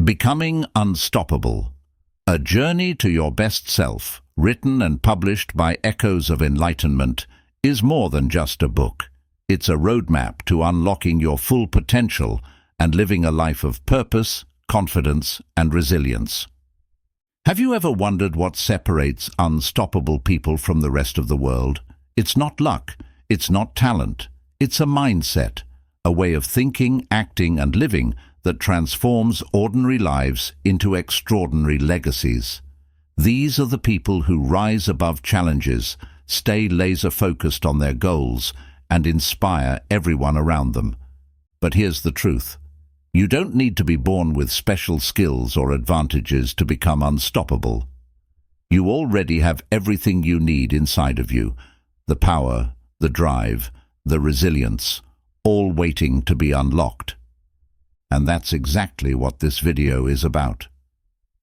Becoming Unstoppable. A Journey to Your Best Self, written and published by Echoes of Enlightenment, is more than just a book. It's a roadmap to unlocking your full potential and living a life of purpose, confidence, and resilience. Have you ever wondered what separates unstoppable people from the rest of the world? It's not luck, it's not talent, it's a mindset, a way of thinking, acting, and living that transforms ordinary lives into extraordinary legacies. These are the people who rise above challenges, stay laser-focused on their goals, and inspire everyone around them. But here's the truth. You don't need to be born with special skills or advantages to become unstoppable. You already have everything you need inside of you: the power, the drive, the resilience, all waiting to be unlocked. And that's exactly what this video is about.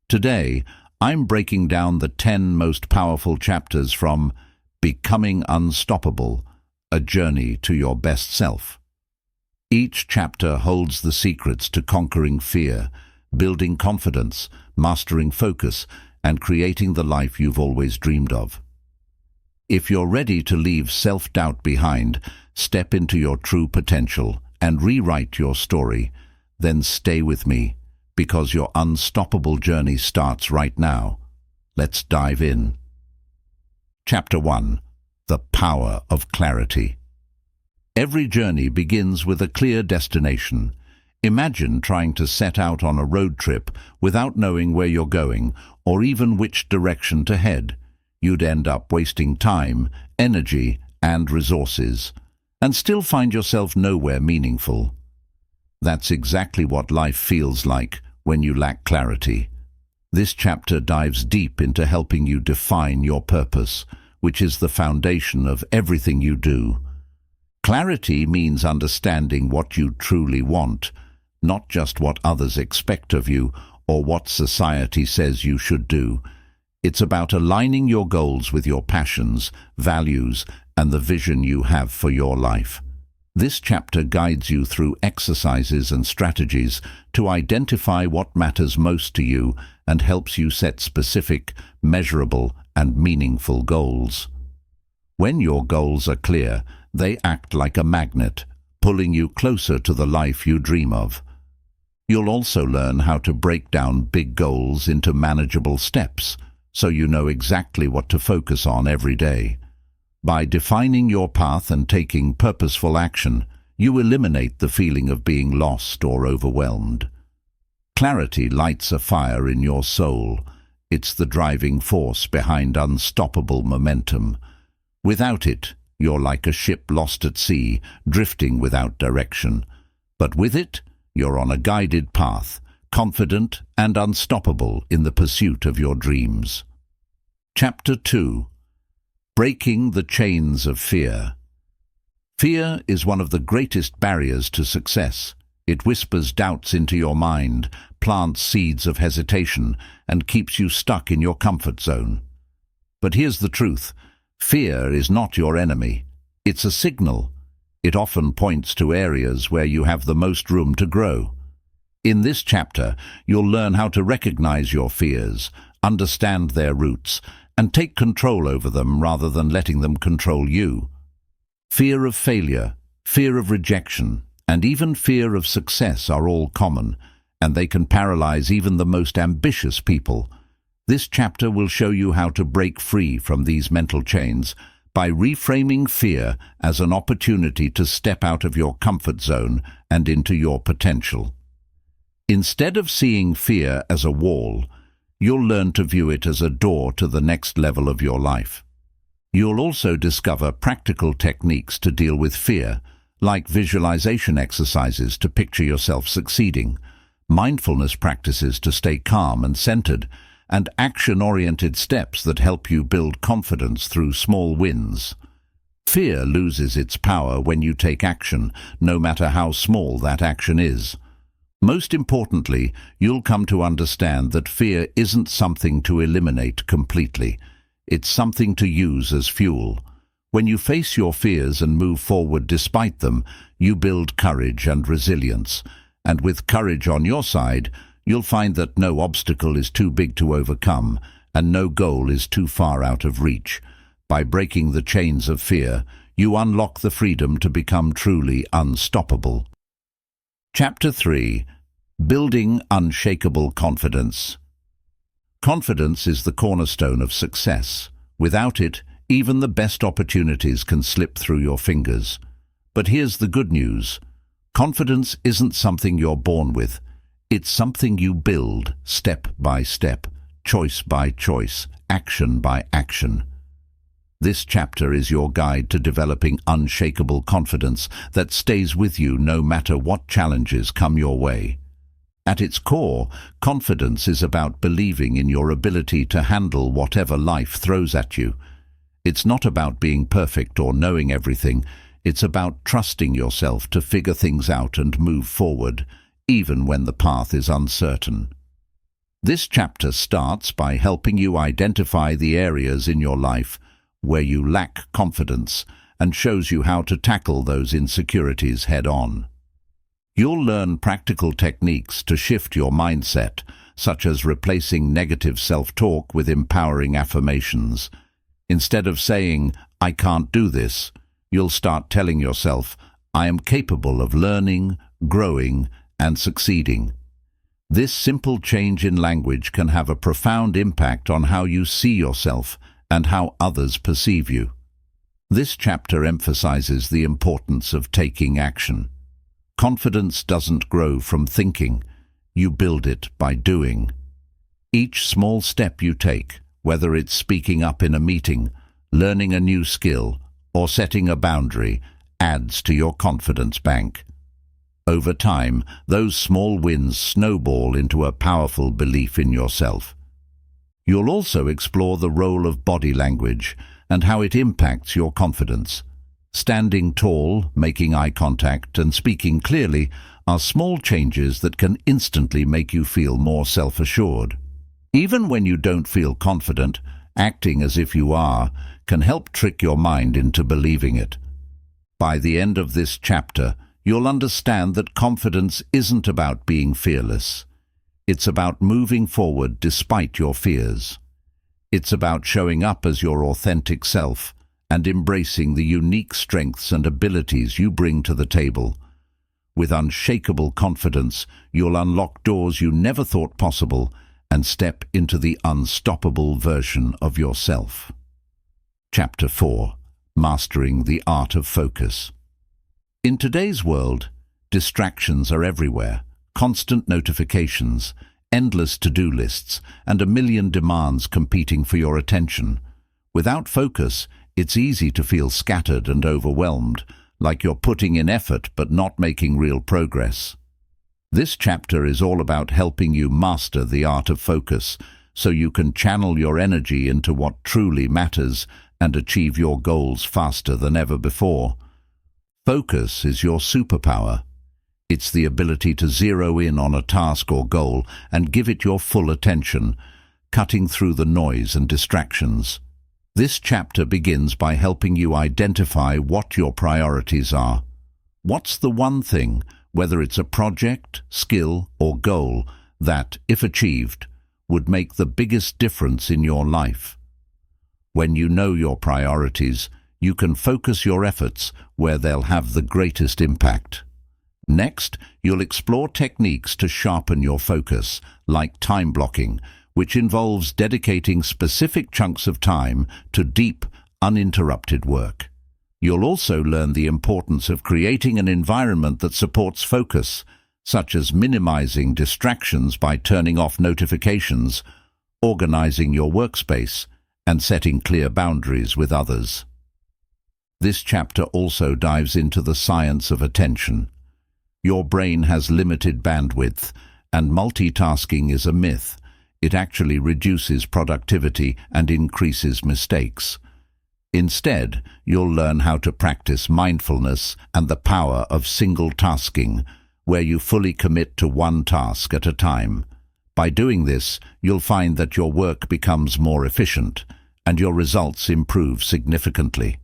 Today, I'm breaking down the 10 most powerful chapters from Becoming Unstoppable, A Journey to Your Best Self. Each chapter holds the secrets to conquering fear, building confidence, mastering focus, and creating the life you've always dreamed of. If you're ready to leave self-doubt behind, step into your true potential, and rewrite your story, then stay with me, because your unstoppable journey starts right now. Let's dive in. Chapter 1. The Power of Clarity. Every journey begins with a clear destination. Imagine trying to set out on a road trip without knowing where you're going or even which direction to head. You'd end up wasting time, energy, and resources, and still find yourself nowhere meaningful. That's exactly what life feels like when you lack clarity. This chapter dives deep into helping you define your purpose, which is the foundation of everything you do. Clarity means understanding what you truly want, not just what others expect of you or what society says you should do. It's about aligning your goals with your passions, values, and the vision you have for your life. This chapter guides you through exercises and strategies to identify what matters most to you and helps you set specific, measurable, and meaningful goals. When your goals are clear, they act like a magnet, pulling you closer to the life you dream of. You'll also learn how to break down big goals into manageable steps, so you know exactly what to focus on every day. By defining your path and taking purposeful action, you eliminate the feeling of being lost or overwhelmed. Clarity lights a fire in your soul. It's the driving force behind unstoppable momentum. Without it, you're like a ship lost at sea, drifting without direction. But with it, you're on a guided path, confident and unstoppable in the pursuit of your dreams. Chapter 2. Breaking the Chains of Fear. Fear is one of the greatest barriers to success. It whispers doubts into your mind, plants seeds of hesitation, and keeps you stuck in your comfort zone. But here's the truth. Fear is not your enemy. It's a signal. It often points to areas where you have the most room to grow. In this chapter, you'll learn how to recognize your fears, understand their roots, and take control over them rather than letting them control you. Fear of failure, fear of rejection, and even fear of success are all common, and they can paralyze even the most ambitious people. This chapter will show you how to break free from these mental chains by reframing fear as an opportunity to step out of your comfort zone and into your potential. Instead of seeing fear as a wall, you'll learn to view it as a door to the next level of your life. You'll also discover practical techniques to deal with fear, like visualization exercises to picture yourself succeeding, mindfulness practices to stay calm and centered, and action-oriented steps that help you build confidence through small wins. Fear loses its power when you take action, no matter how small that action is. Most importantly, you'll come to understand that fear isn't something to eliminate completely. It's something to use as fuel. When you face your fears and move forward despite them, you build courage and resilience. And with courage on your side, you'll find that no obstacle is too big to overcome, and no goal is too far out of reach. By breaking the chains of fear, you unlock the freedom to become truly unstoppable. Chapter 3. Building Unshakable Confidence. Confidence is the cornerstone of success. Without it, even the best opportunities can slip through your fingers. But here's the good news. Confidence isn't something you're born with. It's something you build step by step, choice by choice, action by action. This chapter is your guide to developing unshakable confidence that stays with you no matter what challenges come your way. At its core, confidence is about believing in your ability to handle whatever life throws at you. It's not about being perfect or knowing everything. It's about trusting yourself to figure things out and move forward, even when the path is uncertain. This chapter starts by helping you identify the areas in your life where you lack confidence and shows you how to tackle those insecurities head-on. You'll learn practical techniques to shift your mindset, such as replacing negative self-talk with empowering affirmations. Instead of saying, "I can't do this," you'll start telling yourself, "I am capable of learning, growing, and succeeding." This simple change in language can have a profound impact on how you see yourself and how others perceive you. This chapter emphasizes the importance of taking action. Confidence doesn't grow from thinking. You build it by doing. Each small step you take, whether it's speaking up in a meeting, learning a new skill, or setting a boundary, adds to your confidence bank. Over time, those small wins snowball into a powerful belief in yourself. You'll also explore the role of body language and how it impacts your confidence. Standing tall, making eye contact, and speaking clearly are small changes that can instantly make you feel more self-assured. Even when you don't feel confident, acting as if you are can help trick your mind into believing it. By the end of this chapter, you'll understand that confidence isn't about being fearless. It's about moving forward despite your fears. It's about showing up as your authentic self and embracing the unique strengths and abilities you bring to the table. With unshakable confidence, you'll unlock doors you never thought possible and step into the unstoppable version of yourself. Chapter 4. Mastering the Art of Focus. In today's world, distractions are everywhere. Constant notifications, endless to-do lists, and a million demands competing for your attention. Without focus, it's easy to feel scattered and overwhelmed, like you're putting in effort but not making real progress. This chapter is all about helping you master the art of focus so you can channel your energy into what truly matters and achieve your goals faster than ever before. Focus is your superpower. It's the ability to zero in on a task or goal and give it your full attention, cutting through the noise and distractions. This chapter begins by helping you identify what your priorities are. What's the one thing, whether it's a project, skill, or goal, that, if achieved, would make the biggest difference in your life? When you know your priorities, you can focus your efforts where they'll have the greatest impact. Next, you'll explore techniques to sharpen your focus, like time blocking, which involves dedicating specific chunks of time to deep, uninterrupted work. You'll also learn the importance of creating an environment that supports focus, such as minimizing distractions by turning off notifications, organizing your workspace, and setting clear boundaries with others. This chapter also dives into the science of attention. Your brain has limited bandwidth, and multitasking is a myth. It actually reduces productivity and increases mistakes. Instead, you'll learn how to practice mindfulness and the power of single tasking, where you fully commit to one task at a time. By doing this, you'll find that your work becomes more efficient and your results improve significantly.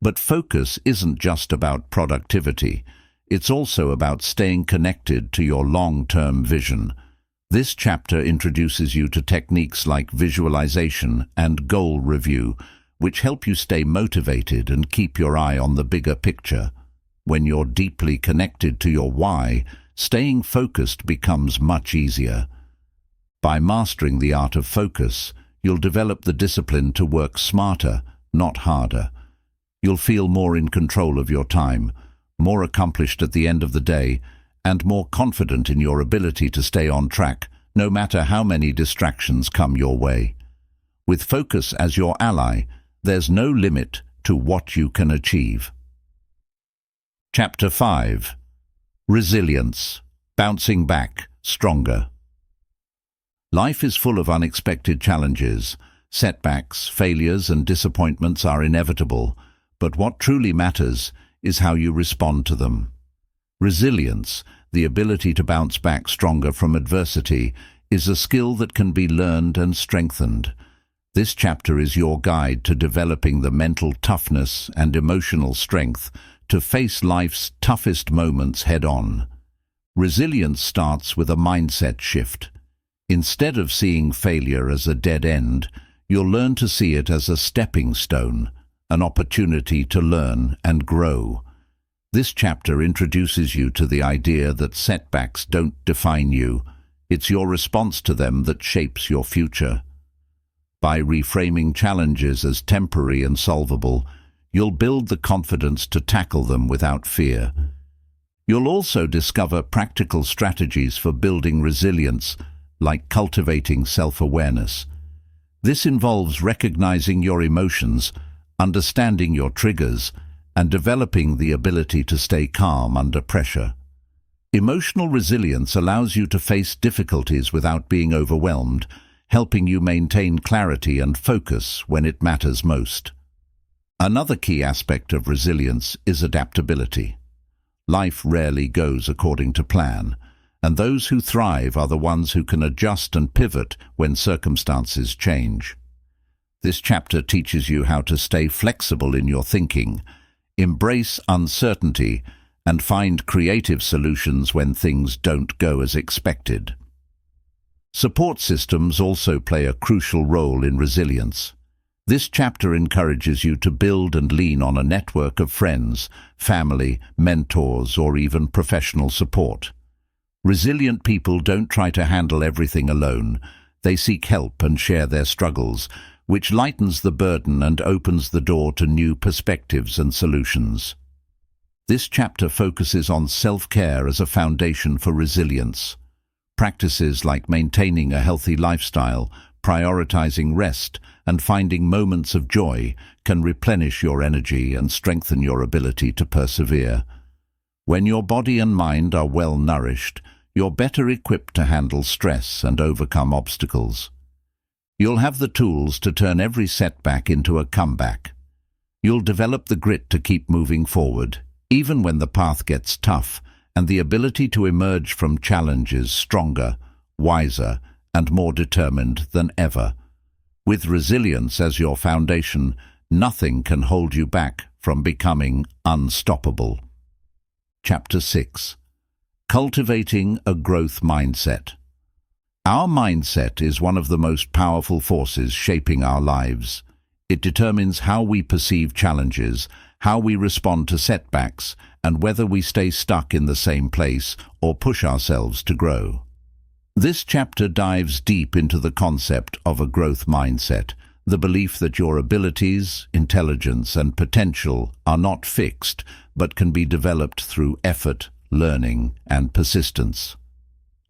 But focus isn't just about productivity. It's also about staying connected to your long-term vision. This chapter introduces you to techniques like visualization and goal review, which help you stay motivated and keep your eye on the bigger picture. When you're deeply connected to your why, staying focused becomes much easier. By mastering the art of focus, you'll develop the discipline to work smarter, not harder. You'll feel more in control of your time, more accomplished at the end of the day, and more confident in your ability to stay on track, no matter how many distractions come your way. With focus as your ally, there's no limit to what you can achieve. Chapter 5. Resilience. Bouncing back stronger. Life is full of unexpected challenges. Setbacks, failures, and disappointments are inevitable, but what truly matters is how you respond to them. Resilience, the ability to bounce back stronger from adversity, is a skill that can be learned and strengthened. This chapter is your guide to developing the mental toughness and emotional strength to face life's toughest moments head-on. Resilience starts with a mindset shift. Instead of seeing failure as a dead end, you'll learn to see it as a stepping stone, an opportunity to learn and grow. This chapter introduces you to the idea that setbacks don't define you. It's your response to them that shapes your future. By reframing challenges as temporary and solvable, you'll build the confidence to tackle them without fear. You'll also discover practical strategies for building resilience, like cultivating self-awareness. This involves recognizing your emotions, understanding your triggers, and developing the ability to stay calm under pressure. Emotional resilience allows you to face difficulties without being overwhelmed, helping you maintain clarity and focus when it matters most. Another key aspect of resilience is adaptability. Life rarely goes according to plan, and those who thrive are the ones who can adjust and pivot when circumstances change. This chapter teaches you how to stay flexible in your thinking, embrace uncertainty, and find creative solutions when things don't go as expected. Support systems also play a crucial role in resilience. This chapter encourages you to build and lean on a network of friends, family, mentors, or even professional support. Resilient people don't try to handle everything alone. They seek help and share their struggles, which lightens the burden and opens the door to new perspectives and solutions. This chapter focuses on self-care as a foundation for resilience. Practices like maintaining a healthy lifestyle, prioritizing rest, and finding moments of joy can replenish your energy and strengthen your ability to persevere. When your body and mind are well nourished, you're better equipped to handle stress and overcome obstacles. You'll have the tools to turn every setback into a comeback. You'll develop the grit to keep moving forward, even when the path gets tough, and the ability to emerge from challenges stronger, wiser, and more determined than ever. With resilience as your foundation, nothing can hold you back from becoming unstoppable. Chapter 6. Cultivating a growth mindset. Our mindset is one of the most powerful forces shaping our lives. It determines how we perceive challenges, how we respond to setbacks, and whether we stay stuck in the same place or push ourselves to grow. This chapter dives deep into the concept of a growth mindset, the belief that your abilities, intelligence, and potential are not fixed, but can be developed through effort, learning, and persistence.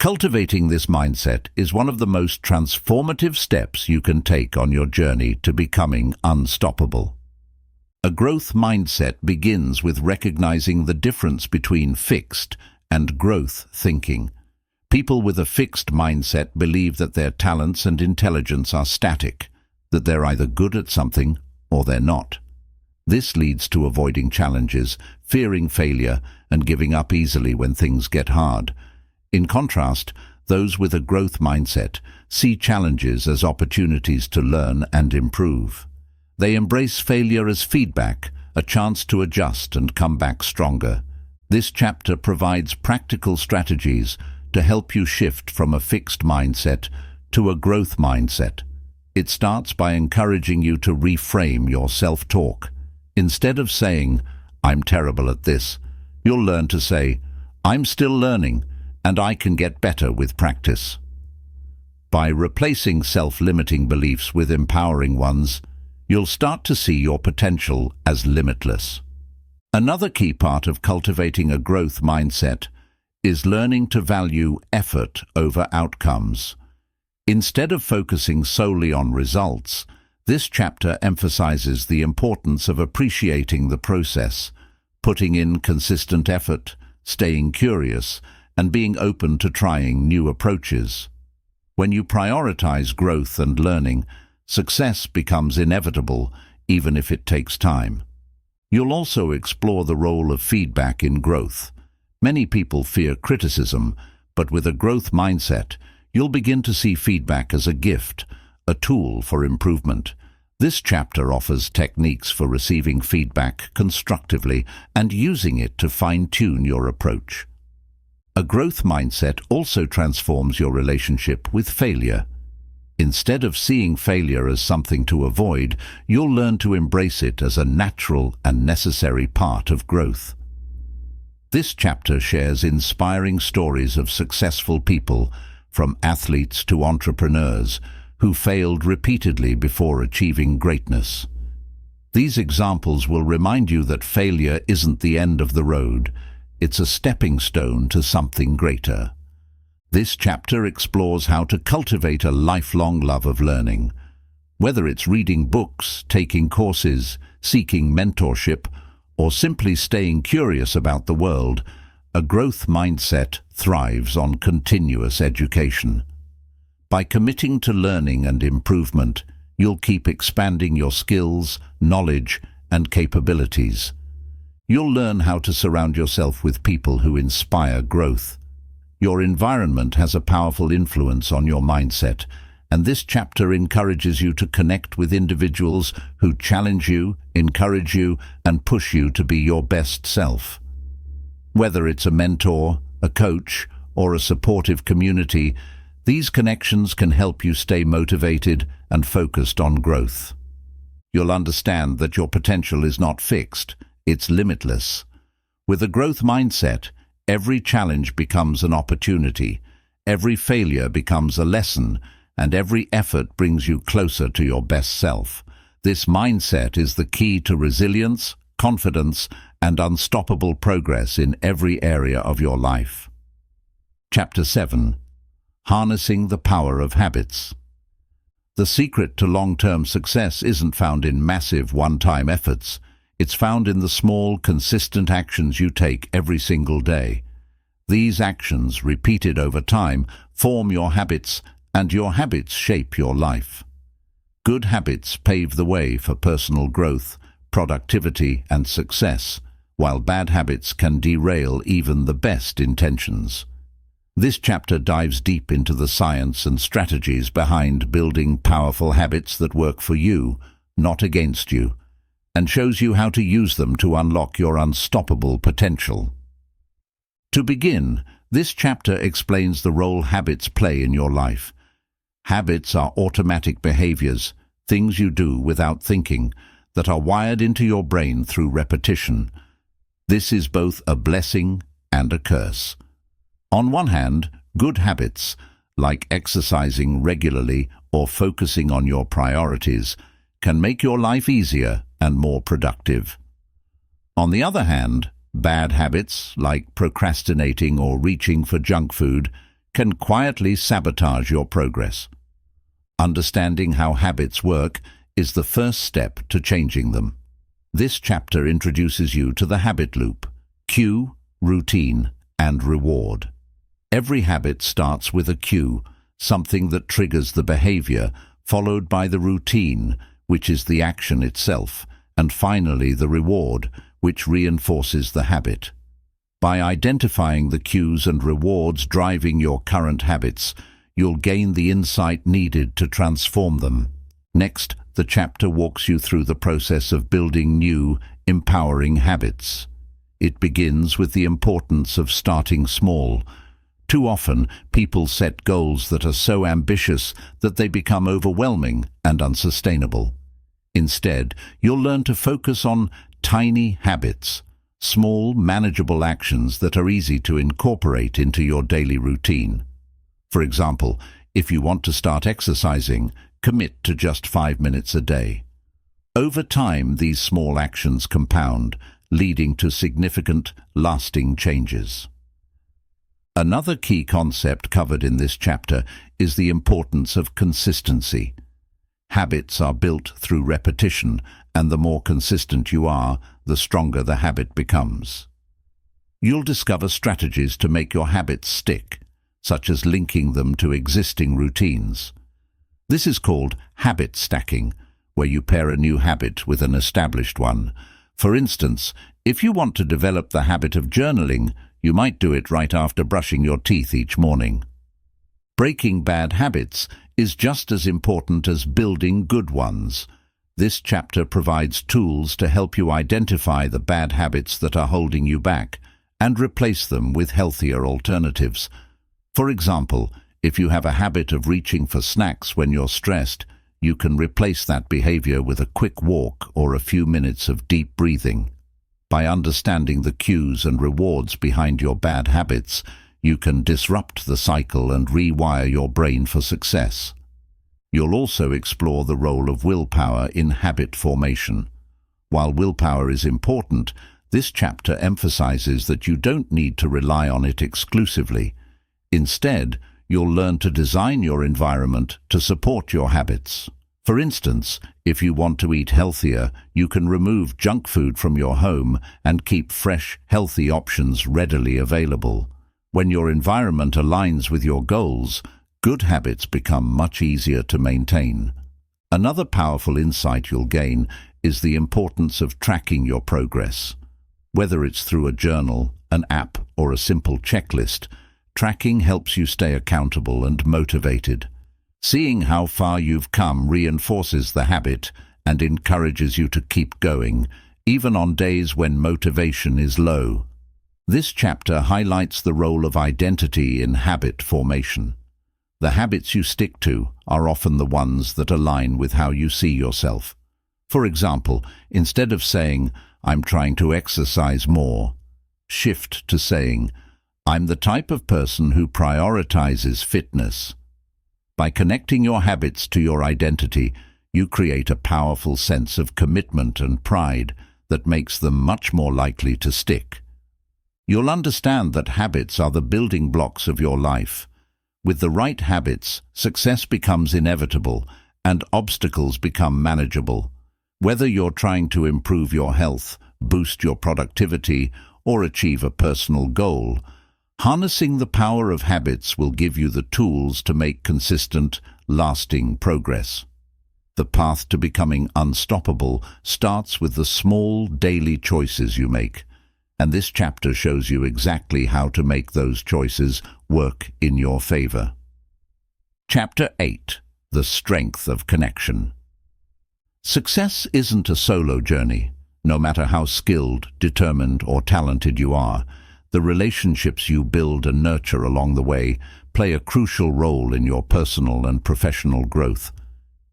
Cultivating this mindset is one of the most transformative steps you can take on your journey to becoming unstoppable. A growth mindset begins with recognizing the difference between fixed and growth thinking. People with a fixed mindset believe that their talents and intelligence are static, that they're either good at something or they're not. This leads to avoiding challenges, fearing failure, and giving up easily when things get hard. In contrast, those with a growth mindset see challenges as opportunities to learn and improve. They embrace failure as feedback, a chance to adjust and come back stronger. This chapter provides practical strategies to help you shift from a fixed mindset to a growth mindset. It starts by encouraging you to reframe your self-talk. Instead of saying, "I'm terrible at this," you'll learn to say, "I'm still learning, and I can get better with practice." By replacing self-limiting beliefs with empowering ones, you'll start to see your potential as limitless. Another key part of cultivating a growth mindset is learning to value effort over outcomes. Instead of focusing solely on results, this chapter emphasizes the importance of appreciating the process, putting in consistent effort, staying curious, and being open to trying new approaches. When you prioritize growth and learning, success becomes inevitable, even if it takes time. You'll also explore the role of feedback in growth. Many people fear criticism, but with a growth mindset, you'll begin to see feedback as a gift, a tool for improvement. This chapter offers techniques for receiving feedback constructively and using it to fine-tune your approach. A growth mindset also transforms your relationship with failure. Instead of seeing failure as something to avoid, you'll learn to embrace it as a natural and necessary part of growth. This chapter shares inspiring stories of successful people, from athletes to entrepreneurs, who failed repeatedly before achieving greatness. These examples will remind you that failure isn't the end of the road. It's a stepping stone to something greater. This chapter explores how to cultivate a lifelong love of learning. Whether it's reading books, taking courses, seeking mentorship, or simply staying curious about the world, a growth mindset thrives on continuous education. By committing to learning and improvement, you'll keep expanding your skills, knowledge, and capabilities. You'll learn how to surround yourself with people who inspire growth. Your environment has a powerful influence on your mindset, and this chapter encourages you to connect with individuals who challenge you, encourage you, and push you to be your best self. Whether it's a mentor, a coach, or a supportive community, these connections can help you stay motivated and focused on growth. You'll understand that your potential is not fixed, it's limitless. With a growth mindset, every challenge becomes an opportunity, every failure becomes a lesson, and every effort brings you closer to your best self. This mindset is the key to resilience, confidence, and unstoppable progress in every area of your life. Chapter 7. Harnessing the Power of Habits. The secret to long-term success isn't found in massive one-time efforts. It's found in the small, consistent actions you take every single day. These actions, repeated over time, form your habits, and your habits shape your life. Good habits pave the way for personal growth, productivity, and success, while bad habits can derail even the best intentions. This chapter dives deep into the science and strategies behind building powerful habits that work for you, not against you, and shows you how to use them to unlock your unstoppable potential. To begin, this chapter explains the role habits play in your life. Habits are automatic behaviors, things you do without thinking, that are wired into your brain through repetition. This is both a blessing and a curse. On one hand, good habits, like exercising regularly or focusing on your priorities, can make your life easier and more productive. On the other hand, bad habits, like procrastinating or reaching for junk food, can quietly sabotage your progress. Understanding how habits work is the first step to changing them. This chapter introduces you to the habit loop: cue, routine, and reward. Every habit starts with a cue, something that triggers the behavior, followed by the routine, which is the action itself, and finally the reward, which reinforces the habit. By identifying the cues and rewards driving your current habits, you'll gain the insight needed to transform them. Next, the chapter walks you through the process of building new, empowering habits. It begins with the importance of starting small. Too often, people set goals that are so ambitious that they become overwhelming and unsustainable. Instead, you'll learn to focus on tiny habits, small, manageable actions that are easy to incorporate into your daily routine. For example, if you want to start exercising, commit to just 5 minutes a day. Over time, these small actions compound, leading to significant, lasting changes. Another key concept covered in this chapter is the importance of consistency. Habits are built through repetition, and the more consistent you are, the stronger the habit becomes. You'll discover strategies to make your habits stick, such as linking them to existing routines. This is called habit stacking, where you pair a new habit with an established one. For instance, if you want to develop the habit of journaling, you might do it right after brushing your teeth each morning. Breaking bad habits is just as important as building good ones. This chapter provides tools to help you identify the bad habits that are holding you back and replace them with healthier alternatives. For example, if you have a habit of reaching for snacks when you're stressed, you can replace that behavior with a quick walk or a few minutes of deep breathing. By understanding the cues and rewards behind your bad habits, you can disrupt the cycle and rewire your brain for success. You'll also explore the role of willpower in habit formation. While willpower is important, this chapter emphasizes that you don't need to rely on it exclusively. Instead, you'll learn to design your environment to support your habits. For instance, if you want to eat healthier, you can remove junk food from your home and keep fresh, healthy options readily available. When your environment aligns with your goals, good habits become much easier to maintain. Another powerful insight you'll gain is the importance of tracking your progress. Whether it's through a journal, an app, or a simple checklist, tracking helps you stay accountable and motivated. Seeing how far you've come reinforces the habit and encourages you to keep going, even on days when motivation is low. This chapter highlights the role of identity in habit formation. The habits you stick to are often the ones that align with how you see yourself. For example, instead of saying, "I'm trying to exercise more," shift to saying, "I'm the type of person who prioritizes fitness." By connecting your habits to your identity, you create a powerful sense of commitment and pride that makes them much more likely to stick. You'll understand that habits are the building blocks of your life. With the right habits, success becomes inevitable and obstacles become manageable. Whether you're trying to improve your health, boost your productivity, or achieve a personal goal, harnessing the power of habits will give you the tools to make consistent, lasting progress. The path to becoming unstoppable starts with the small daily choices you make, and this chapter shows you exactly how to make those choices work in your favor. Chapter 8: The Strength of Connection. Success isn't a solo journey. No matter how skilled, determined, or talented you are, the relationships you build and nurture along the way play a crucial role in your personal and professional growth.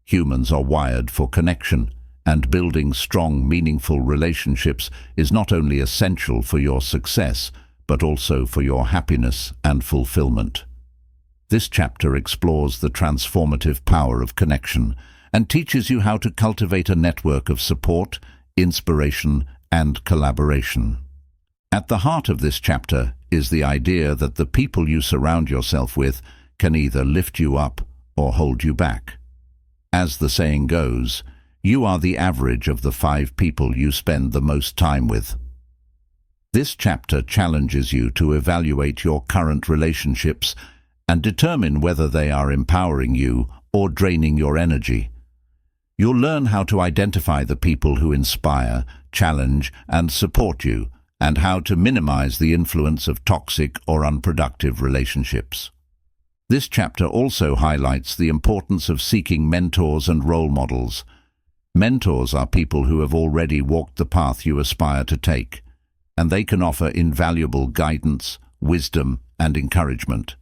Humans are wired for connection, and building strong, meaningful relationships is not only essential for your success, but also for your happiness and fulfillment. This chapter explores the transformative power of connection and teaches you how to cultivate a network of support, inspiration, and collaboration. At the heart of this chapter is the idea that the people you surround yourself with can either lift you up or hold you back. As the saying goes, you are the average of the 5 people you spend the most time with. This chapter challenges you to evaluate your current relationships and determine whether they are empowering you or draining your energy. You'll learn how to identify the people who inspire, challenge, and support you, and how to minimize the influence of toxic or unproductive relationships. This chapter also highlights the importance of seeking mentors and role models. Mentors are people who have already walked the path you aspire to take, and they can offer invaluable guidance, wisdom, and encouragement.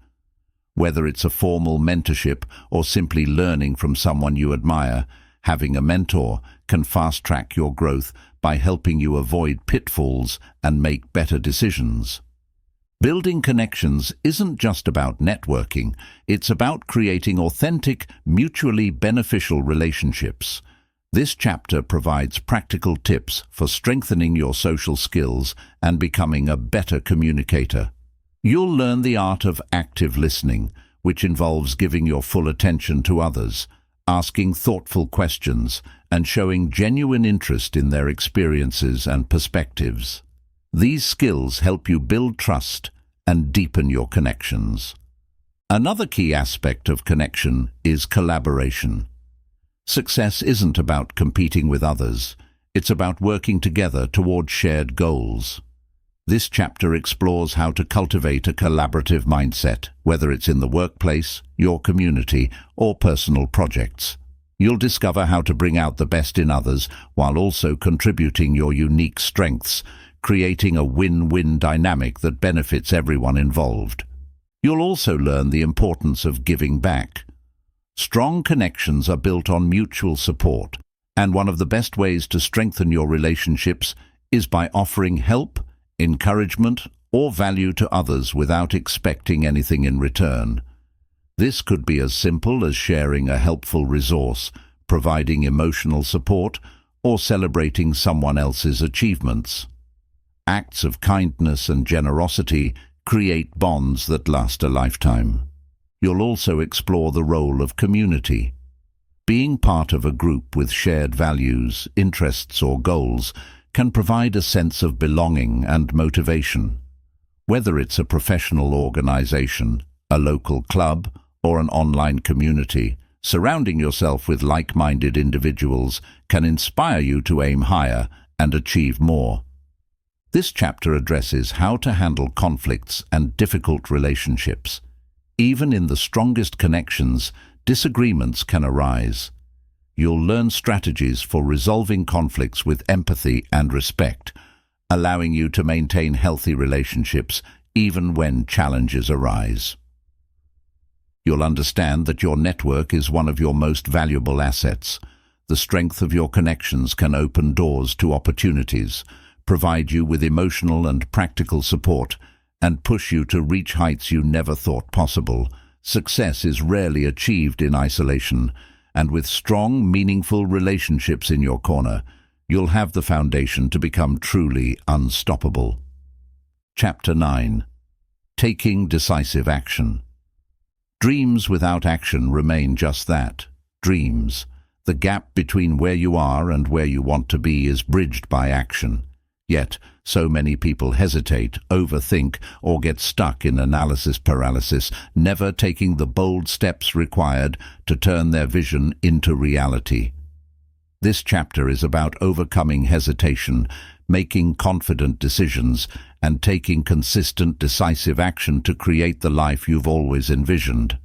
Whether it's a formal mentorship or simply learning from someone you admire, having a mentor can fast-track your growth by helping you avoid pitfalls and make better decisions. Building connections isn't just about networking, it's about creating authentic, mutually beneficial relationships. This chapter provides practical tips for strengthening your social skills and becoming a better communicator. You'll learn the art of active listening, which involves giving your full attention to others, asking thoughtful questions, and showing genuine interest in their experiences and perspectives. These skills help you build trust and deepen your connections. Another key aspect of connection is collaboration. Success isn't about competing with others, it's about working together toward shared goals. This chapter explores how to cultivate a collaborative mindset, whether it's in the workplace, your community, or personal projects. You'll discover how to bring out the best in others while also contributing your unique strengths, creating a win-win dynamic that benefits everyone involved. You'll also learn the importance of giving back. Strong connections are built on mutual support, and one of the best ways to strengthen your relationships is by offering help, encouragement, or value to others without expecting anything in return. This could be as simple as sharing a helpful resource, providing emotional support, or celebrating someone else's achievements. Acts of kindness and generosity create bonds that last a lifetime. You'll also explore the role of community. Being part of a group with shared values, interests, or goals can provide a sense of belonging and motivation. Whether it's a professional organization, a local club, or an online community, surrounding yourself with like-minded individuals can inspire you to aim higher and achieve more. This chapter addresses how to handle conflicts and difficult relationships. Even in the strongest connections, disagreements can arise. You'll learn strategies for resolving conflicts with empathy and respect, allowing you to maintain healthy relationships even when challenges arise. You'll understand that your network is one of your most valuable assets. The strength of your connections can open doors to opportunities, provide you with emotional and practical support, and push you to reach heights you never thought possible. Success is rarely achieved in isolation, and with strong, meaningful relationships in your corner, you'll have the foundation to become truly unstoppable. Chapter 9. Taking decisive action. Dreams without action remain just that, dreams. The gap between where you are and where you want to be is bridged by action. Yet, so many people hesitate, overthink, or get stuck in analysis paralysis, never taking the bold steps required to turn their vision into reality. This chapter is about overcoming hesitation, making confident decisions, and taking consistent, decisive action to create the life you've always envisioned.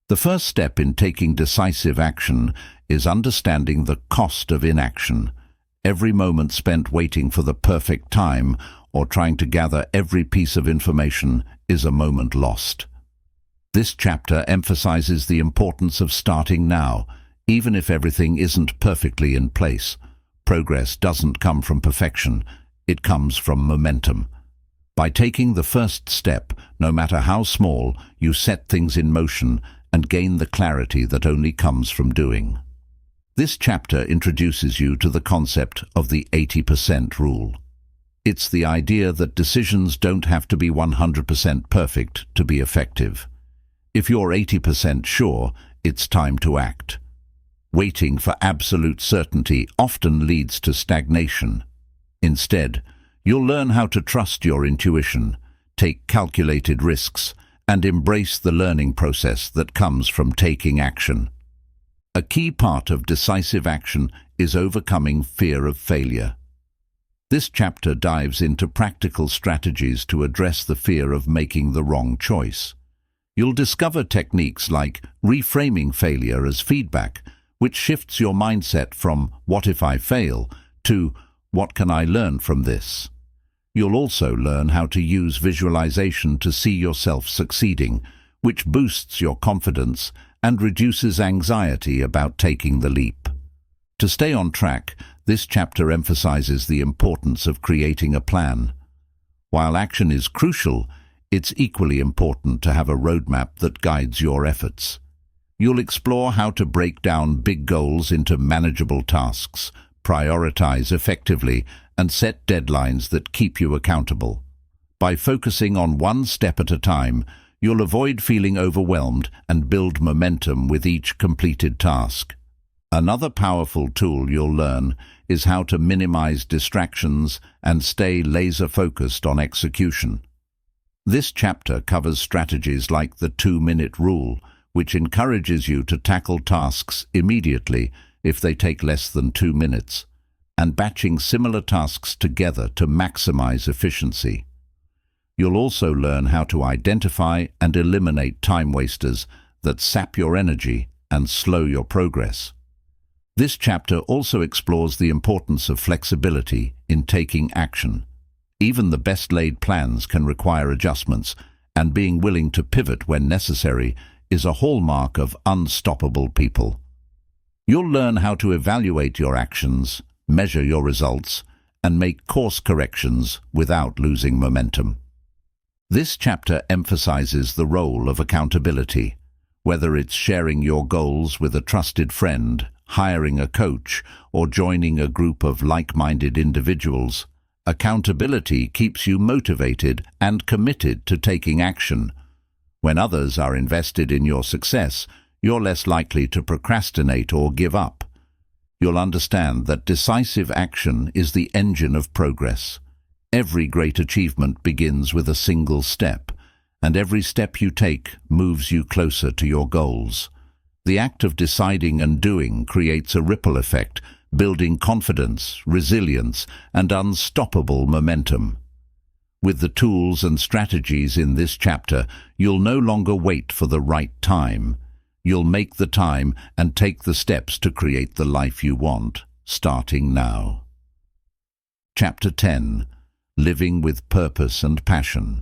The first step in taking decisive action is understanding the cost of inaction. Every moment spent waiting for the perfect time or trying to gather every piece of information is a moment lost. This chapter emphasizes the importance of starting now, even if everything isn't perfectly in place. Progress doesn't come from perfection, it comes from momentum. By taking the first step, no matter how small, you set things in motion and gain the clarity that only comes from doing. This chapter introduces you to the concept of the 80% rule. It's the idea that decisions don't have to be 100% perfect to be effective. If you're 80% sure, it's time to act. Waiting for absolute certainty often leads to stagnation. Instead, you'll learn how to trust your intuition, take calculated risks, and embrace the learning process that comes from taking action. A key part of decisive action is overcoming fear of failure. This chapter dives into practical strategies to address the fear of making the wrong choice. You'll discover techniques like reframing failure as feedback, which shifts your mindset from "what if I fail" to "what can I learn from this?" You'll also learn how to use visualization to see yourself succeeding, which boosts your confidence and reduces anxiety about taking the leap. To stay on track, this chapter emphasizes the importance of creating a plan. While action is crucial, it's equally important to have a roadmap that guides your efforts. You'll explore how to break down big goals into manageable tasks, prioritize effectively, and set deadlines that keep you accountable. By focusing on one step at a time, you'll avoid feeling overwhelmed and build momentum with each completed task. Another powerful tool you'll learn is how to minimize distractions and stay laser-focused on execution. This chapter covers strategies like the 2-minute rule, which encourages you to tackle tasks immediately if they take less than 2 minutes, and batching similar tasks together to maximize efficiency. You'll also learn how to identify and eliminate time wasters that sap your energy and slow your progress. This chapter also explores the importance of flexibility in taking action. Even the best-laid plans can require adjustments, and being willing to pivot when necessary is a hallmark of unstoppable people. You'll learn how to evaluate your actions, measure your results, and make course corrections without losing momentum. This chapter emphasizes the role of accountability. Whether it's sharing your goals with a trusted friend, hiring a coach, or joining a group of like-minded individuals, accountability keeps you motivated and committed to taking action. When others are invested in your success, you're less likely to procrastinate or give up. You'll understand that decisive action is the engine of progress. Every great achievement begins with a single step, and every step you take moves you closer to your goals. The act of deciding and doing creates a ripple effect, building confidence, resilience, and unstoppable momentum. With the tools and strategies in this chapter, you'll no longer wait for the right time. You'll make the time and take the steps to create the life you want, starting now. Chapter 10. Living with Purpose and Passion.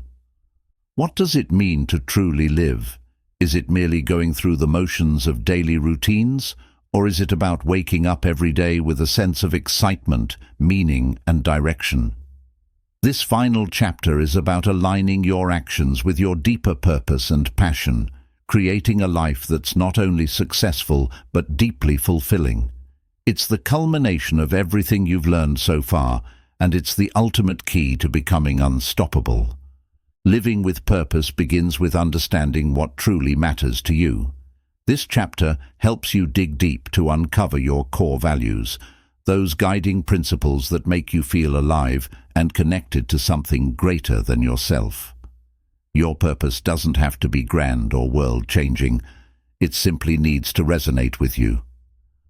What does it mean to truly live? Is it merely going through the motions of daily routines, or is it about waking up every day with a sense of excitement, meaning, and direction? This final chapter is about aligning your actions with your deeper purpose and passion, creating a life that's not only successful but deeply fulfilling. It's the culmination of everything you've learned so far, and it's the ultimate key to becoming unstoppable. Living with purpose begins with understanding what truly matters to you. This chapter helps you dig deep to uncover your core values, those guiding principles that make you feel alive and connected to something greater than yourself. Your purpose doesn't have to be grand or world-changing. It simply needs to resonate with you.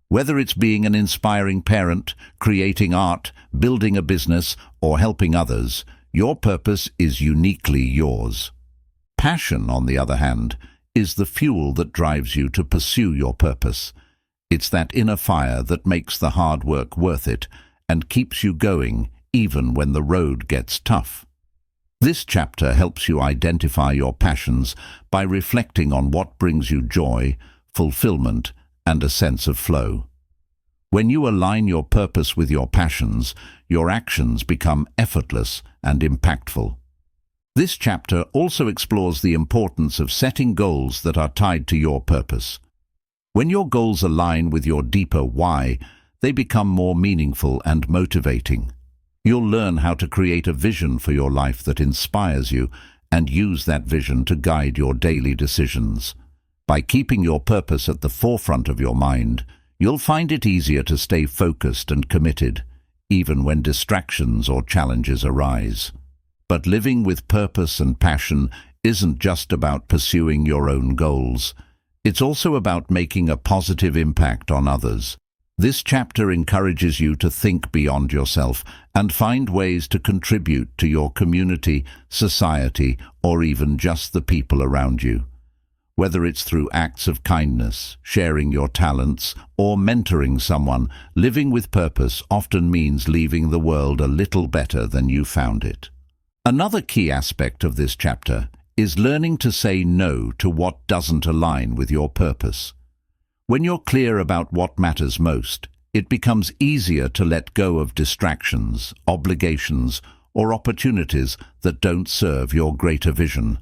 Whether it's being an inspiring parent, creating art, building a business, or helping others, your purpose is uniquely yours. Passion, on the other hand, is the fuel that drives you to pursue your purpose. It's that inner fire that makes the hard work worth it and keeps you going even when the road gets tough. This chapter helps you identify your passions by reflecting on what brings you joy, fulfillment, and a sense of flow. When you align your purpose with your passions, your actions become effortless and impactful. This chapter also explores the importance of setting goals that are tied to your purpose. When your goals align with your deeper why, they become more meaningful and motivating. You'll learn how to create a vision for your life that inspires you and use that vision to guide your daily decisions. By keeping your purpose at the forefront of your mind, you'll find it easier to stay focused and committed, even when distractions or challenges arise. But living with purpose and passion isn't just about pursuing your own goals. It's also about making a positive impact on others. This chapter encourages you to think beyond yourself and find ways to contribute to your community, society, or even just the people around you. Whether it's through acts of kindness, sharing your talents, or mentoring someone, living with purpose often means leaving the world a little better than you found it. Another key aspect of this chapter is learning to say no to what doesn't align with your purpose. When you're clear about what matters most, it becomes easier to let go of distractions, obligations, or opportunities that don't serve your greater vision.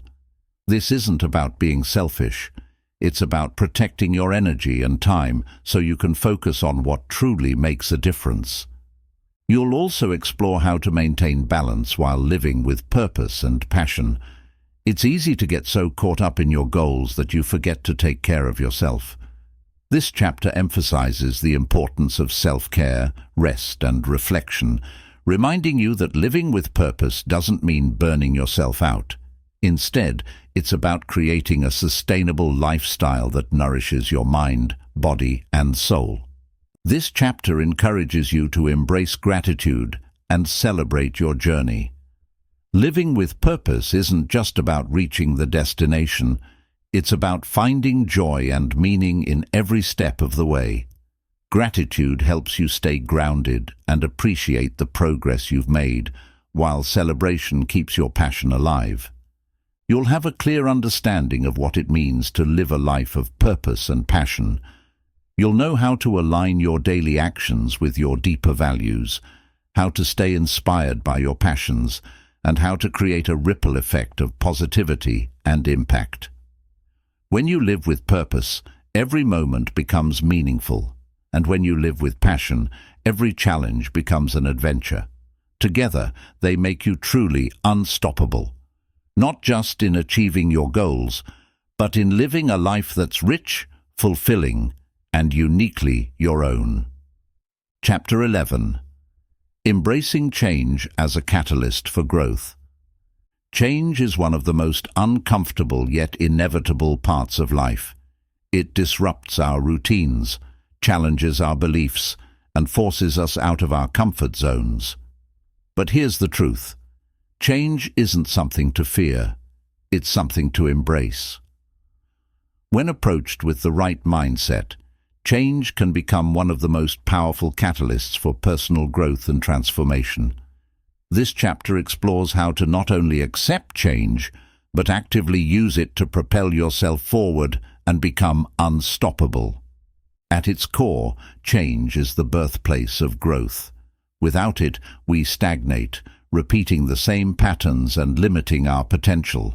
This isn't about being selfish. It's about protecting your energy and time so you can focus on what truly makes a difference. You'll also explore how to maintain balance while living with purpose and passion. It's easy to get so caught up in your goals that you forget to take care of yourself. This chapter emphasizes the importance of self-care, rest, and reflection, reminding you that living with purpose doesn't mean burning yourself out. Instead, it's about creating a sustainable lifestyle that nourishes your mind, body, and soul. This chapter encourages you to embrace gratitude and celebrate your journey. Living with purpose isn't just about reaching the destination. It's about finding joy and meaning in every step of the way. Gratitude helps you stay grounded and appreciate the progress you've made, while celebration keeps your passion alive. You'll have a clear understanding of what it means to live a life of purpose and passion. You'll know how to align your daily actions with your deeper values, how to stay inspired by your passions, and how to create a ripple effect of positivity and impact. When you live with purpose, every moment becomes meaningful, and when you live with passion, every challenge becomes an adventure. Together, they make you truly unstoppable, not just in achieving your goals, but in living a life that's rich, fulfilling, and uniquely your own. Chapter 11. Embracing change as a catalyst for growth. Change is one of the most uncomfortable yet inevitable parts of life. It disrupts our routines, challenges our beliefs, and forces us out of our comfort zones. But here's the truth. Change isn't something to fear. It's something to embrace. When approached with the right mindset, change can become one of the most powerful catalysts for personal growth and transformation. This chapter explores how to not only accept change, but actively use it to propel yourself forward and become unstoppable. At its core, change is the birthplace of growth. Without it, we stagnate, repeating the same patterns and limiting our potential.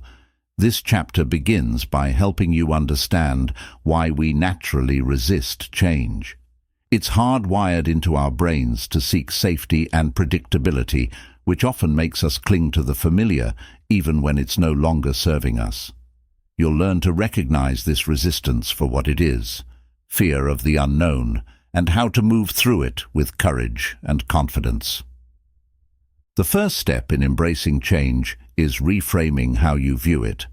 This chapter begins by helping you understand why we naturally resist change. It's hardwired into our brains to seek safety and predictability, which often makes us cling to the familiar, even when it's no longer serving us. You'll learn to recognize this resistance for what it is, fear of the unknown, and how to move through it with courage and confidence. The first step in embracing change is reframing how you view it.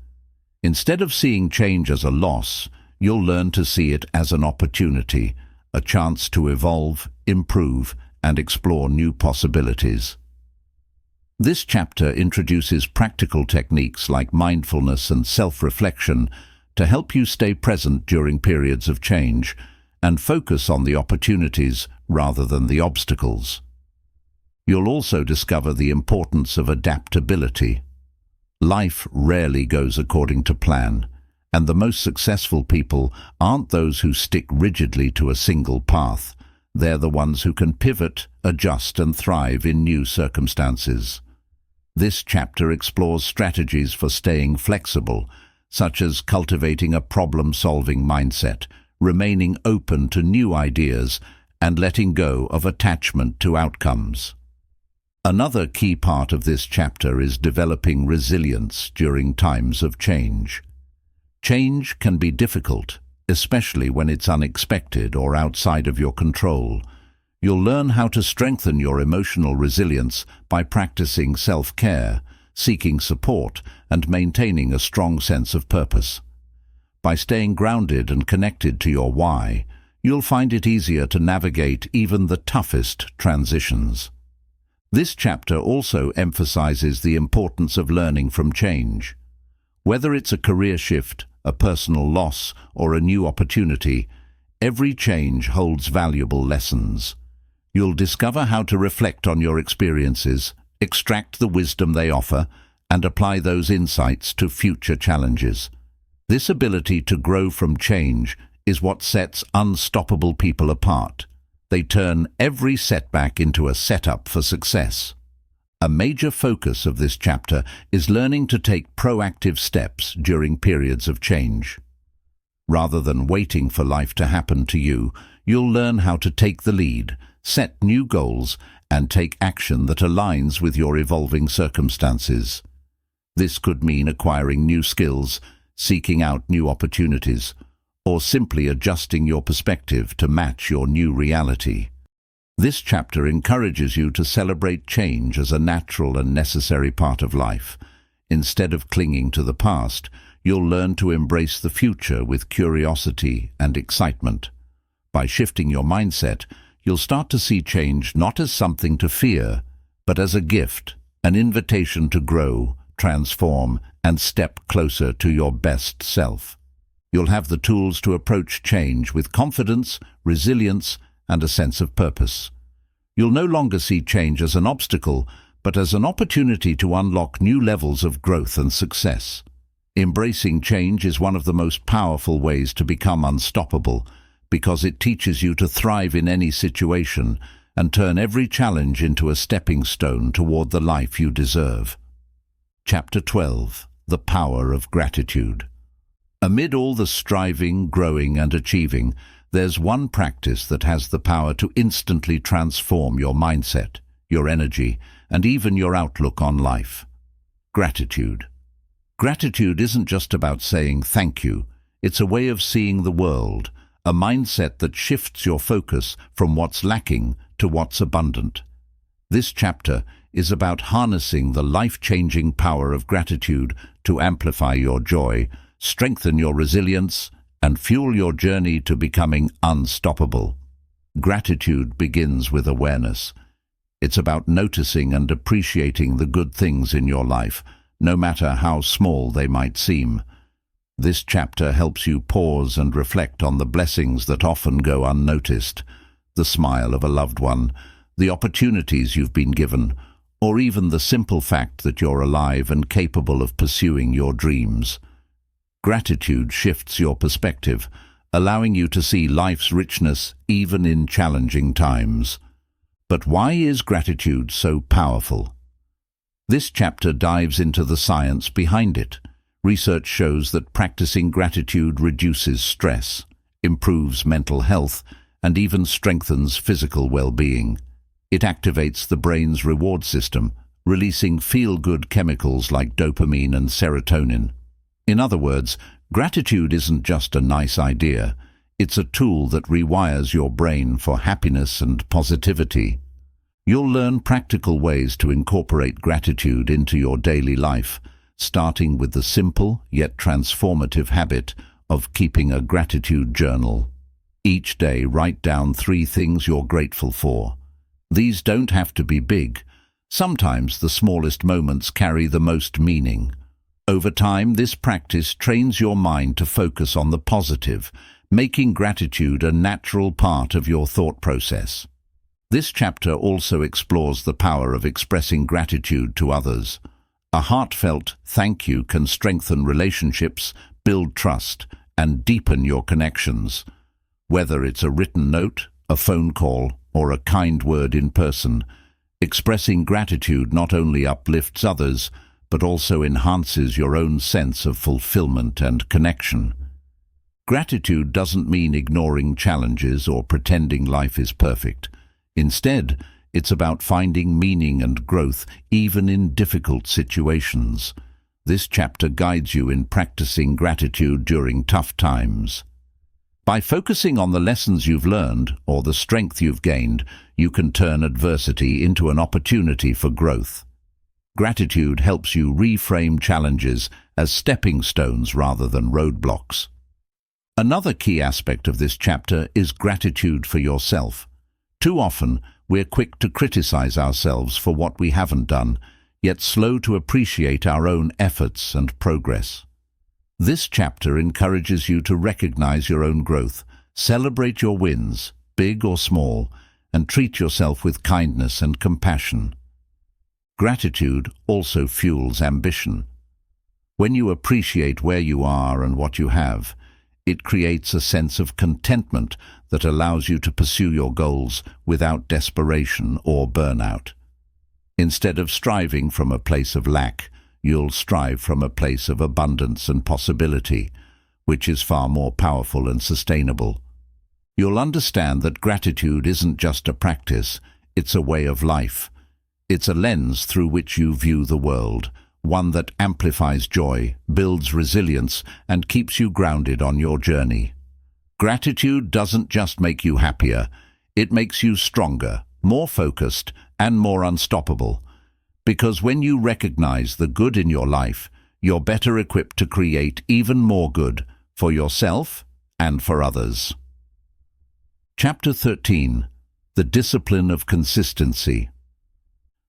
Instead of seeing change as a loss, you'll learn to see it as an opportunity, a chance to evolve, improve, and explore new possibilities. This chapter introduces practical techniques like mindfulness and self-reflection to help you stay present during periods of change and focus on the opportunities rather than the obstacles. You'll also discover the importance of adaptability. Life rarely goes according to plan, and the most successful people aren't those who stick rigidly to a single path. They're the ones who can pivot, adjust, and thrive in new circumstances. This chapter explores strategies for staying flexible, such as cultivating a problem-solving mindset, remaining open to new ideas, and letting go of attachment to outcomes. Another key part of this chapter is developing resilience during times of change. Change can be difficult, especially when it's unexpected or outside of your control. You'll learn how to strengthen your emotional resilience by practicing self-care, seeking support, and maintaining a strong sense of purpose. By staying grounded and connected to your why, you'll find it easier to navigate even the toughest transitions. This chapter also emphasizes the importance of learning from change. Whether it's a career shift, a personal loss, or a new opportunity, every change holds valuable lessons. You'll discover how to reflect on your experiences, extract the wisdom they offer, and apply those insights to future challenges. This ability to grow from change is what sets unstoppable people apart. They turn every setback into a setup for success. A major focus of this chapter is learning to take proactive steps during periods of change. Rather than waiting for life to happen to you, you'll learn how to take the lead, set new goals, and take action that aligns with your evolving circumstances. This could mean acquiring new skills, seeking out new opportunities, or simply adjusting your perspective to match your new reality. This chapter encourages you to celebrate change as a natural and necessary part of life. Instead of clinging to the past, you'll learn to embrace the future with curiosity and excitement. By shifting your mindset, you'll start to see change not as something to fear, but as a gift, an invitation to grow, transform, and step closer to your best self. You'll have the tools to approach change with confidence, resilience, and a sense of purpose. You'll no longer see change as an obstacle, but as an opportunity to unlock new levels of growth and success. Embracing change is one of the most powerful ways to become unstoppable, because it teaches you to thrive in any situation and turn every challenge into a stepping stone toward the life you deserve. Chapter 12. The Power of Gratitude. Amid all the striving, growing, and achieving, there's one practice that has the power to instantly transform your mindset, your energy, and even your outlook on life. Gratitude. Gratitude isn't just about saying thank you. It's a way of seeing the world, a mindset that shifts your focus from what's lacking to what's abundant. This chapter is about harnessing the life-changing power of gratitude to amplify your joy, strengthen your resilience, and fuel your journey to becoming unstoppable. Gratitude begins with awareness. It's about noticing and appreciating the good things in your life, no matter how small they might seem. This chapter helps you pause and reflect on the blessings that often go unnoticed, the smile of a loved one, the opportunities you've been given, or even the simple fact that you're alive and capable of pursuing your dreams. Gratitude shifts your perspective, allowing you to see life's richness even in challenging times. But why is gratitude so powerful? This chapter dives into the science behind it. Research shows that practicing gratitude reduces stress, improves mental health, and even strengthens physical well-being. It activates the brain's reward system, releasing feel-good chemicals like dopamine and serotonin. In other words, gratitude isn't just a nice idea. It's a tool that rewires your brain for happiness and positivity. You'll learn practical ways to incorporate gratitude into your daily life, starting with the simple yet transformative habit of keeping a gratitude journal. Each day, write down 3 things you're grateful for. These don't have to be big. Sometimes the smallest moments carry the most meaning. Over time, this practice trains your mind to focus on the positive, making gratitude a natural part of your thought process. This chapter also explores the power of expressing gratitude to others. A heartfelt thank you can strengthen relationships, build trust, and deepen your connections. Whether it's a written note, a phone call, or a kind word in person, expressing gratitude not only uplifts others, but also enhances your own sense of fulfillment and connection. Gratitude doesn't mean ignoring challenges or pretending life is perfect. Instead, it's about finding meaning and growth even in difficult situations. This chapter guides you in practicing gratitude during tough times. By focusing on the lessons you've learned or the strength you've gained, you can turn adversity into an opportunity for growth. Gratitude helps you reframe challenges as stepping stones rather than roadblocks. Another key aspect of this chapter is gratitude for yourself. Too often, we're quick to criticize ourselves for what we haven't done, yet slow to appreciate our own efforts and progress. This chapter encourages you to recognize your own growth, celebrate your wins, big or small, and treat yourself with kindness and compassion. Gratitude also fuels ambition. When you appreciate where you are and what you have, it creates a sense of contentment that allows you to pursue your goals without desperation or burnout. Instead of striving from a place of lack, you'll strive from a place of abundance and possibility, which is far more powerful and sustainable. You'll understand that gratitude isn't just a practice, it's a way of life. It's a lens through which you view the world, one that amplifies joy, builds resilience, and keeps you grounded on your journey. Gratitude doesn't just make you happier, it makes you stronger, more focused, and more unstoppable. Because when you recognize the good in your life, you're better equipped to create even more good for yourself and for others. Chapter 13. The Discipline of Consistency.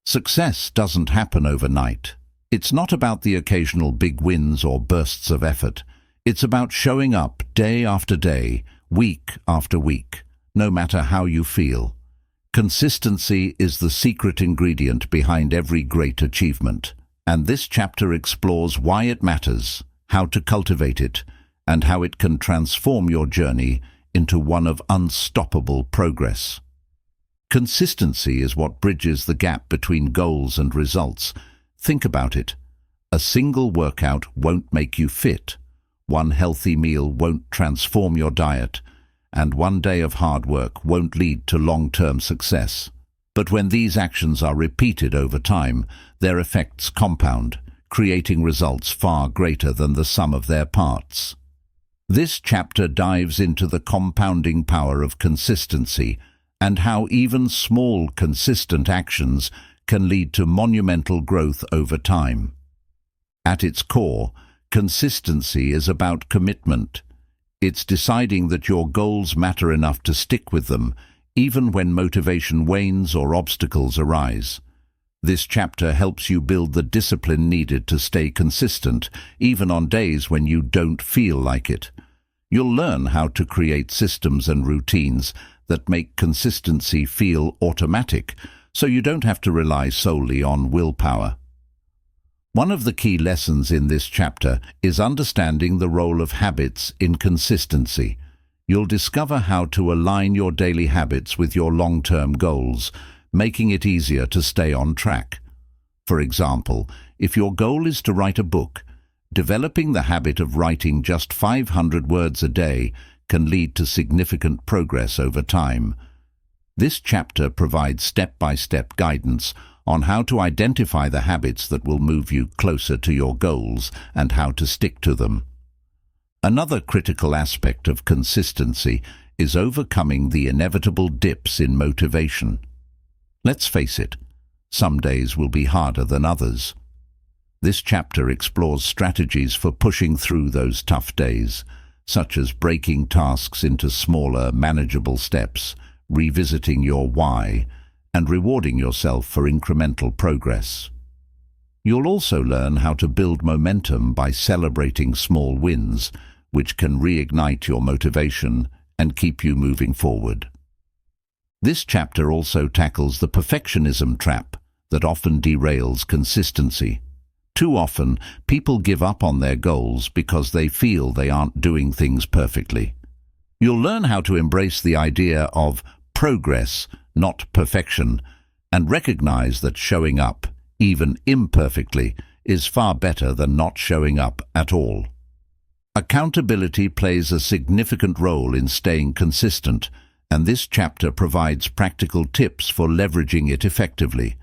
Success doesn't happen overnight. It's not about the occasional big wins or bursts of effort. It's about showing up day after day, week after week, no matter how you feel. Consistency is the secret ingredient behind every great achievement, and this chapter explores why it matters, how to cultivate it, and how it can transform your journey into one of unstoppable progress. Consistency is what bridges the gap between goals and results. Think about it. A single workout won't make you fit. One healthy meal won't transform your diet. And one day of hard work won't lead to long-term success. But when these actions are repeated over time, their effects compound, creating results far greater than the sum of their parts. This chapter dives into the compounding power of consistency and how even small, consistent actions can lead to monumental growth over time. At its core, consistency is about commitment. It's deciding that your goals matter enough to stick with them, even when motivation wanes or obstacles arise. This chapter helps you build the discipline needed to stay consistent, even on days when you don't feel like it. You'll learn how to create systems and routines that make consistency feel automatic, so you don't have to rely solely on willpower. One of the key lessons in this chapter is understanding the role of habits in consistency. You'll discover how to align your daily habits with your long-term goals, making it easier to stay on track. For example, if your goal is to write a book, developing the habit of writing just 500 words a day can lead to significant progress over time. This chapter provides step-by-step guidance on how to identify the habits that will move you closer to your goals and how to stick to them. Another critical aspect of consistency is overcoming the inevitable dips in motivation. Let's face it, some days will be harder than others. This chapter explores strategies for pushing through those tough days, such as breaking tasks into smaller, manageable steps, revisiting your why, and rewarding yourself for incremental progress. You'll also learn how to build momentum by celebrating small wins, which can reignite your motivation and keep you moving forward. This chapter also tackles the perfectionism trap that often derails consistency. Too often, people give up on their goals because they feel they aren't doing things perfectly. You'll learn how to embrace the idea of progress, not perfection, and recognize that showing up, even imperfectly, is far better than not showing up at all. Accountability plays a significant role in staying consistent, and this chapter provides practical tips for leveraging it effectively.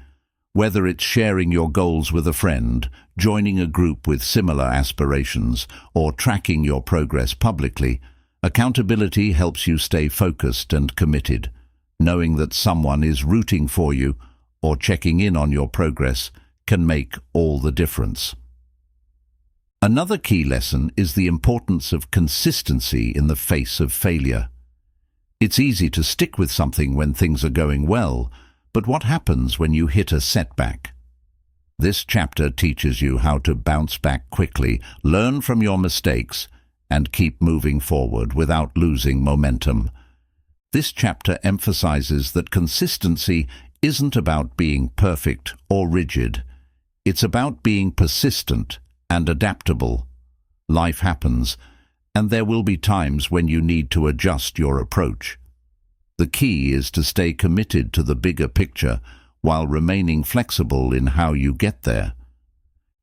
Whether it's sharing your goals with a friend, joining a group with similar aspirations, or tracking your progress publicly, accountability helps you stay focused and committed. Knowing that someone is rooting for you or checking in on your progress can make all the difference. Another key lesson is the importance of consistency in the face of failure. It's easy to stick with something when things are going well, but what happens when you hit a setback? This chapter teaches you how to bounce back quickly, learn from your mistakes, and keep moving forward without losing momentum. This chapter emphasizes that consistency isn't about being perfect or rigid. It's about being persistent and adaptable. Life happens, and there will be times when you need to adjust your approach. The key is to stay committed to the bigger picture while remaining flexible in how you get there.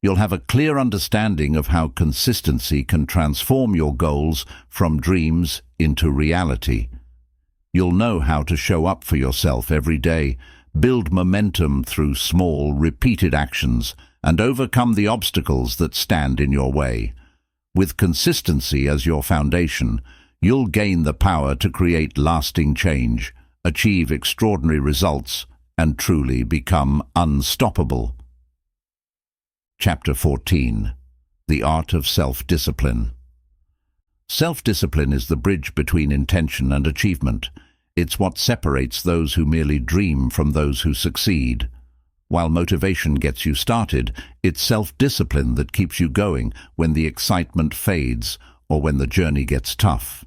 You'll have a clear understanding of how consistency can transform your goals from dreams into reality. You'll know how to show up for yourself every day, build momentum through small, repeated actions, and overcome the obstacles that stand in your way. With consistency as your foundation, you'll gain the power to create lasting change, achieve extraordinary results, and truly become unstoppable. Chapter 14. The Art of Self-Discipline. Self-discipline is the bridge between intention and achievement. It's what separates those who merely dream from those who succeed. While motivation gets you started, it's self-discipline that keeps you going when the excitement fades or when the journey gets tough.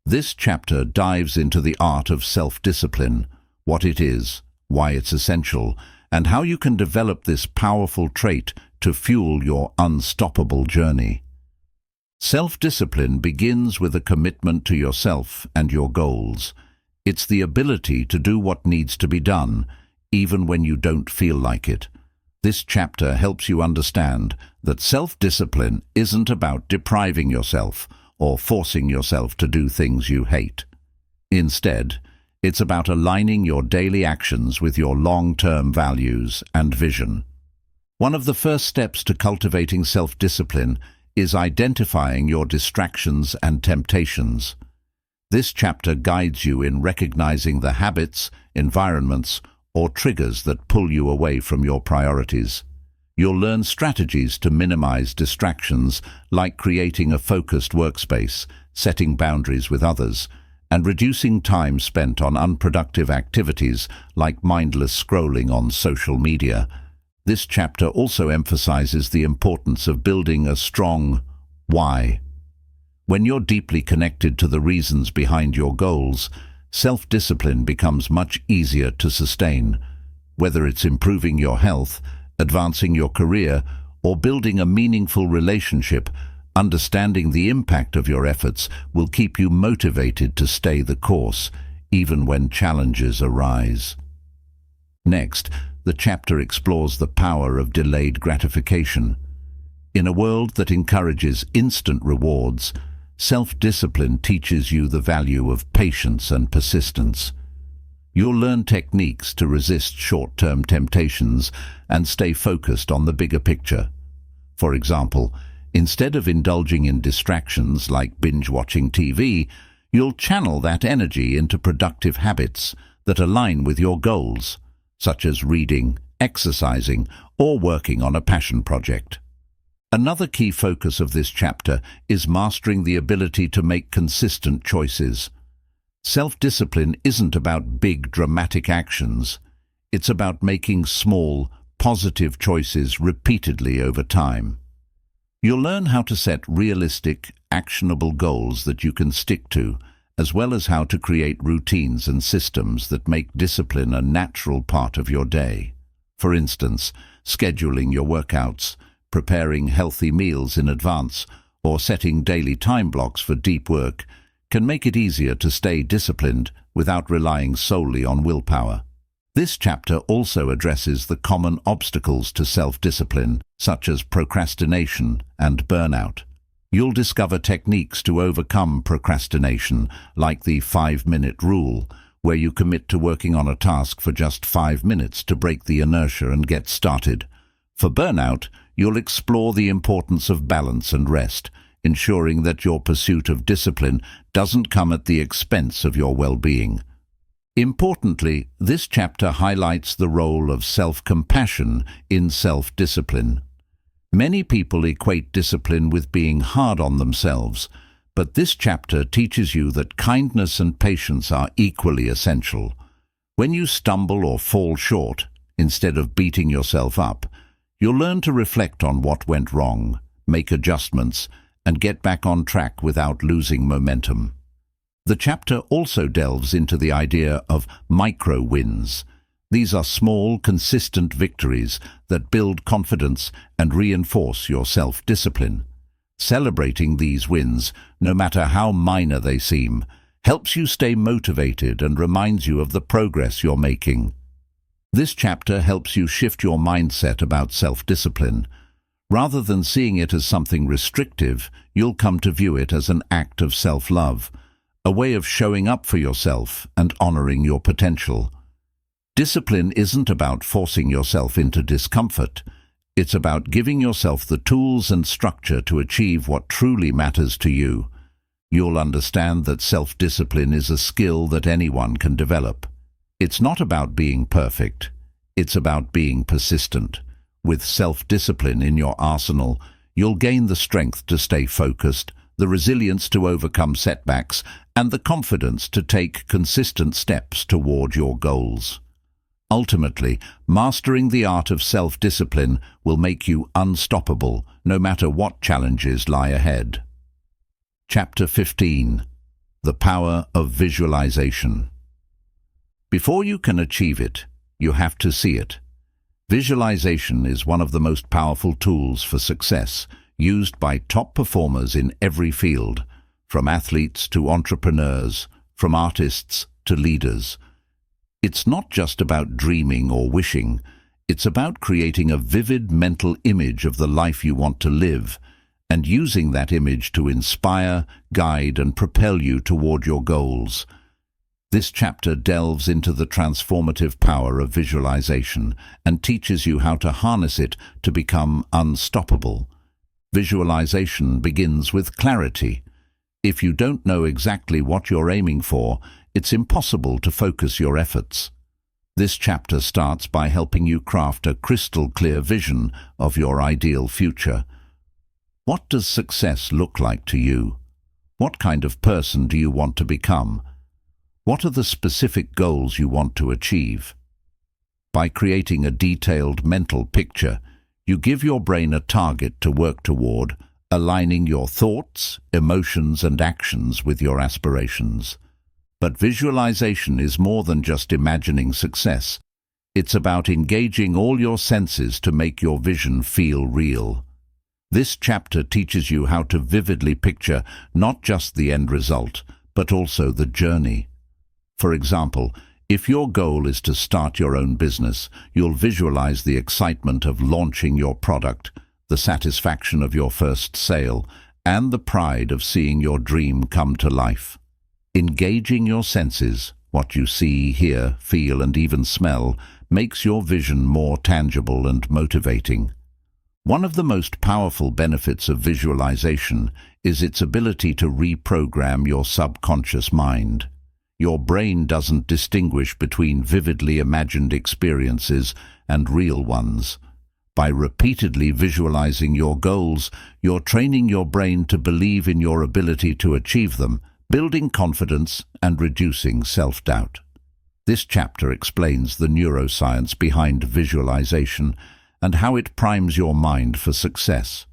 This chapter dives into the art of self-discipline, what it is, why it's essential, and how you can develop this powerful trait to fuel your unstoppable journey. Self-discipline begins with a commitment to yourself and your goals. It's the ability to do what needs to be done, even when you don't feel like it. This chapter helps you understand that self-discipline isn't about depriving yourself or forcing yourself to do things you hate. Instead, it's about aligning your daily actions with your long-term values and vision. One of the first steps to cultivating self-discipline is identifying your distractions and temptations. This chapter guides you in recognizing the habits, environments, or triggers that pull you away from your priorities. You'll learn strategies to minimize distractions, like creating a focused workspace, setting boundaries with others, and reducing time spent on unproductive activities like mindless scrolling on social media. This chapter also emphasizes the importance of building a strong why. When you're deeply connected to the reasons behind your goals, self-discipline becomes much easier to sustain. Whether it's improving your health, advancing your career, or building a meaningful relationship, understanding the impact of your efforts will keep you motivated to stay the course, even when challenges arise. Next, the chapter explores the power of delayed gratification. In a world that encourages instant rewards, self-discipline teaches you the value of patience and persistence. You'll learn techniques to resist short-term temptations and stay focused on the bigger picture. For example, instead of indulging in distractions like binge-watching TV, you'll channel that energy into productive habits that align with your goals, such as reading, exercising, or working on a passion project. Another key focus of this chapter is mastering the ability to make consistent choices. Self-discipline isn't about big, dramatic actions. It's about making small, positive choices repeatedly over time. You'll learn how to set realistic, actionable goals that you can stick to, as well as how to create routines and systems that make discipline a natural part of your day. For instance, scheduling your workouts, preparing healthy meals in advance, or setting daily time blocks for deep work can make it easier to stay disciplined without relying solely on willpower. This chapter also addresses the common obstacles to self-discipline, such as procrastination and burnout. You'll discover techniques to overcome procrastination, like the 5-minute rule, where you commit to working on a task for just 5 minutes to break the inertia and get started. For burnout, you'll explore the importance of balance and rest, ensuring that your pursuit of discipline doesn't come at the expense of your well-being. Importantly, this chapter highlights the role of self-compassion in self-discipline. Many people equate discipline with being hard on themselves, but this chapter teaches you that kindness and patience are equally essential. When you stumble or fall short, instead of beating yourself up, you'll learn to reflect on what went wrong, make adjustments, and get back on track without losing momentum. The chapter also delves into the idea of micro-wins. These are small, consistent victories that build confidence and reinforce your self-discipline. Celebrating these wins, no matter how minor they seem, helps you stay motivated and reminds you of the progress you're making. This chapter helps you shift your mindset about self-discipline. Rather than seeing it as something restrictive, you'll come to view it as an act of self-love, a way of showing up for yourself and honoring your potential. Discipline isn't about forcing yourself into discomfort. It's about giving yourself the tools and structure to achieve what truly matters to you. You'll understand that self-discipline is a skill that anyone can develop. It's not about being perfect. It's about being persistent. With self-discipline in your arsenal, you'll gain the strength to stay focused, the resilience to overcome setbacks, and the confidence to take consistent steps toward your goals. Ultimately, mastering the art of self-discipline will make you unstoppable, no matter what challenges lie ahead. Chapter 15. The Power of Visualization. Before you can achieve it, you have to see it. Visualization is one of the most powerful tools for success, used by top performers in every field, from athletes to entrepreneurs, from artists to leaders. It's not just about dreaming or wishing. It's about creating a vivid mental image of the life you want to live, and using that image to inspire, guide, and propel you toward your goals. This chapter delves into the transformative power of visualization and teaches you how to harness it to become unstoppable. Visualization begins with clarity. If you don't know exactly what you're aiming for, it's impossible to focus your efforts. This chapter starts by helping you craft a crystal-clear vision of your ideal future. What does success look like to you? What kind of person do you want to become? What are the specific goals you want to achieve? By creating a detailed mental picture, you give your brain a target to work toward, aligning your thoughts, emotions, and actions with your aspirations. But visualization is more than just imagining success. It's about engaging all your senses to make your vision feel real. This chapter teaches you how to vividly picture not just the end result, but also the journey. For example, if your goal is to start your own business, you'll visualize the excitement of launching your product, the satisfaction of your first sale, and the pride of seeing your dream come to life. Engaging your senses, what you see, hear, feel, and even smell, makes your vision more tangible and motivating. One of the most powerful benefits of visualization is its ability to reprogram your subconscious mind. Your brain doesn't distinguish between vividly imagined experiences and real ones. By repeatedly visualizing your goals, you're training your brain to believe in your ability to achieve them, building confidence and reducing self-doubt. This chapter explains the neuroscience behind visualization and how it primes your mind for success.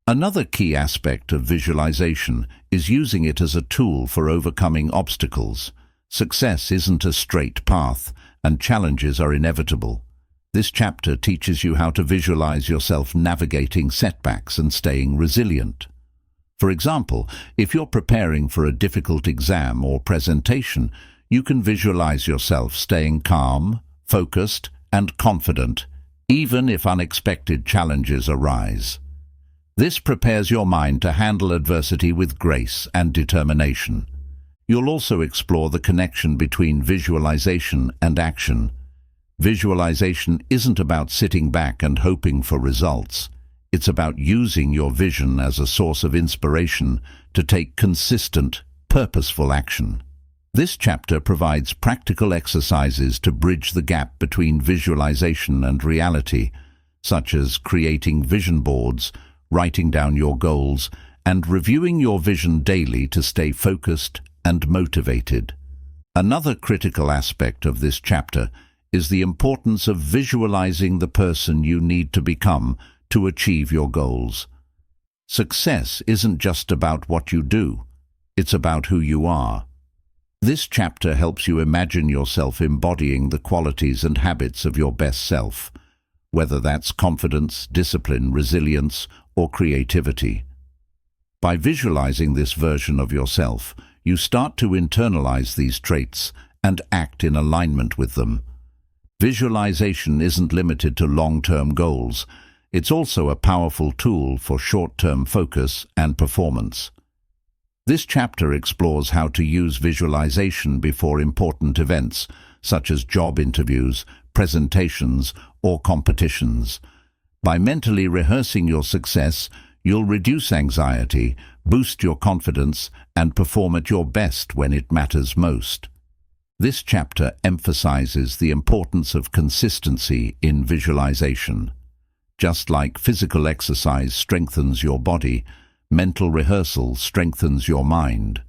Another key aspect of visualization is using it as a tool for overcoming obstacles. Success isn't a straight path, and challenges are inevitable. This chapter teaches you how to visualize yourself navigating setbacks and staying resilient. For example, if you're preparing for a difficult exam or presentation, you can visualize yourself staying calm, focused, and confident, even if unexpected challenges arise. This prepares your mind to handle adversity with grace and determination. You'll also explore the connection between visualization and action. Visualization isn't about sitting back and hoping for results. It's about using your vision as a source of inspiration to take consistent, purposeful action. This chapter provides practical exercises to bridge the gap between visualization and reality, such as creating vision boards, writing down your goals, and reviewing your vision daily to stay focused and motivated. Another critical aspect of this chapter is the importance of visualizing the person you need to become to achieve your goals. Success isn't just about what you do, it's about who you are. This chapter helps you imagine yourself embodying the qualities and habits of your best self, whether that's confidence, discipline, resilience, or creativity. By visualizing this version of yourself, you start to internalize these traits and act in alignment with them. Visualization isn't limited to long-term goals. It's also a powerful tool for short-term focus and performance. This chapter explores how to use visualization before important events, such as job interviews, presentations, or competitions. By mentally rehearsing your success, you'll reduce anxiety, boost your confidence, and perform at your best when it matters most. This chapter emphasizes the importance of consistency in visualization. Just like physical exercise strengthens your body, mental rehearsal strengthens your mind.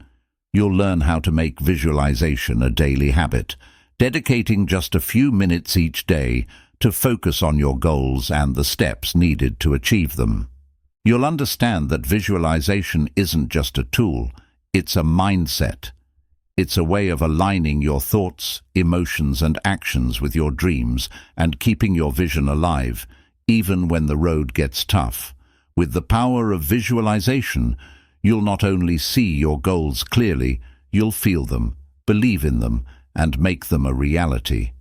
You'll learn how to make visualization a daily habit, dedicating just a few minutes each day to focus on your goals and the steps needed to achieve them. You'll understand that visualization isn't just a tool, it's a mindset. It's a way of aligning your thoughts, emotions, and actions with your dreams and keeping your vision alive, even when the road gets tough. With the power of visualization, you'll not only see your goals clearly, you'll feel them, believe in them, and make them a reality.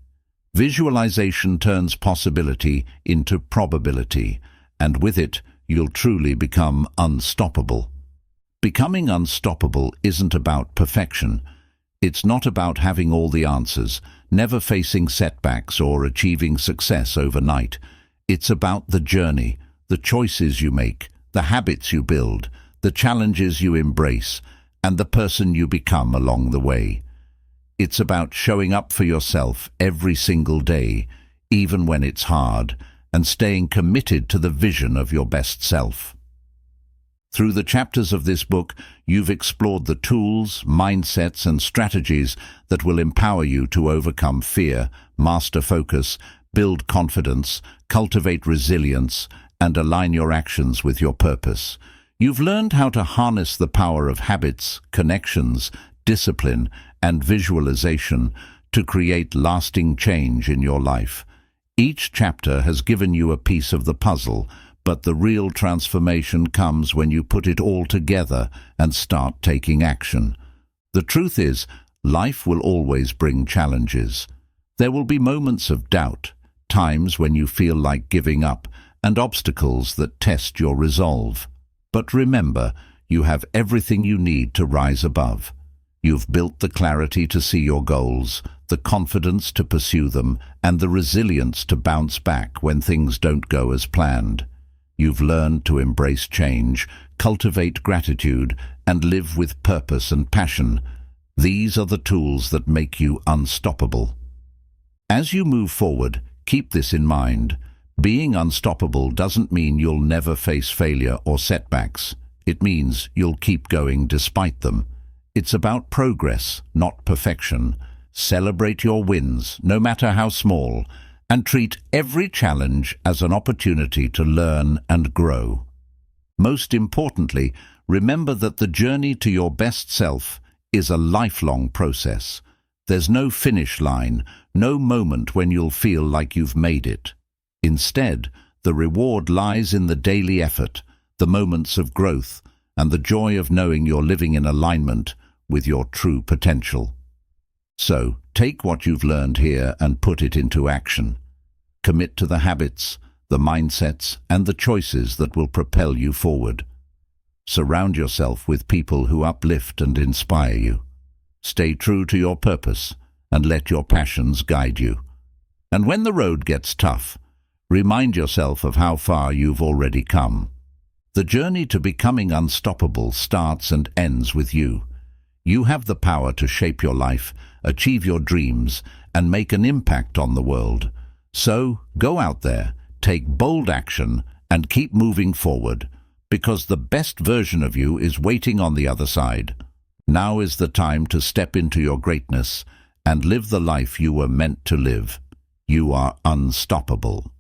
Visualization turns possibility into probability, and with it, you'll truly become unstoppable. Becoming unstoppable isn't about perfection. It's not about having all the answers, never facing setbacks or achieving success overnight. It's about the journey, the choices you make, the habits you build, the challenges you embrace, and the person you become along the way. It's about showing up for yourself every single day, even when it's hard, and staying committed to the vision of your best self. Through the chapters of this book, you've explored the tools, mindsets, and strategies that will empower you to overcome fear, master focus, build confidence, cultivate resilience, and align your actions with your purpose. You've learned how to harness the power of habits, connections, discipline, and visualization to create lasting change in your life. Each chapter has given you a piece of the puzzle, but the real transformation comes when you put it all together and start taking action. The truth is, life will always bring challenges. There will be moments of doubt, times when you feel like giving up, and obstacles that test your resolve. But remember, you have everything you need to rise above. You've built the clarity to see your goals, the confidence to pursue them, and the resilience to bounce back when things don't go as planned. You've learned to embrace change, cultivate gratitude, and live with purpose and passion. These are the tools that make you unstoppable. As you move forward, keep this in mind. Being unstoppable doesn't mean you'll never face failure or setbacks. It means you'll keep going despite them. It's about progress, not perfection. Celebrate your wins, no matter how small, and treat every challenge as an opportunity to learn and grow. Most importantly, remember that the journey to your best self is a lifelong process. There's no finish line, no moment when you'll feel like you've made it. Instead, the reward lies in the daily effort, the moments of growth, and the joy of knowing you're living in alignment with your true potential. So, take what you've learned here and put it into action. Commit to the habits, the mindsets, and the choices that will propel you forward. Surround yourself with people who uplift and inspire you. Stay true to your purpose and let your passions guide you. And when the road gets tough, remind yourself of how far you've already come. The journey to becoming unstoppable starts and ends with you. You have the power to shape your life, achieve your dreams, and make an impact on the world. So, go out there, take bold action, and keep moving forward, because the best version of you is waiting on the other side. Now is the time to step into your greatness and live the life you were meant to live. You are unstoppable.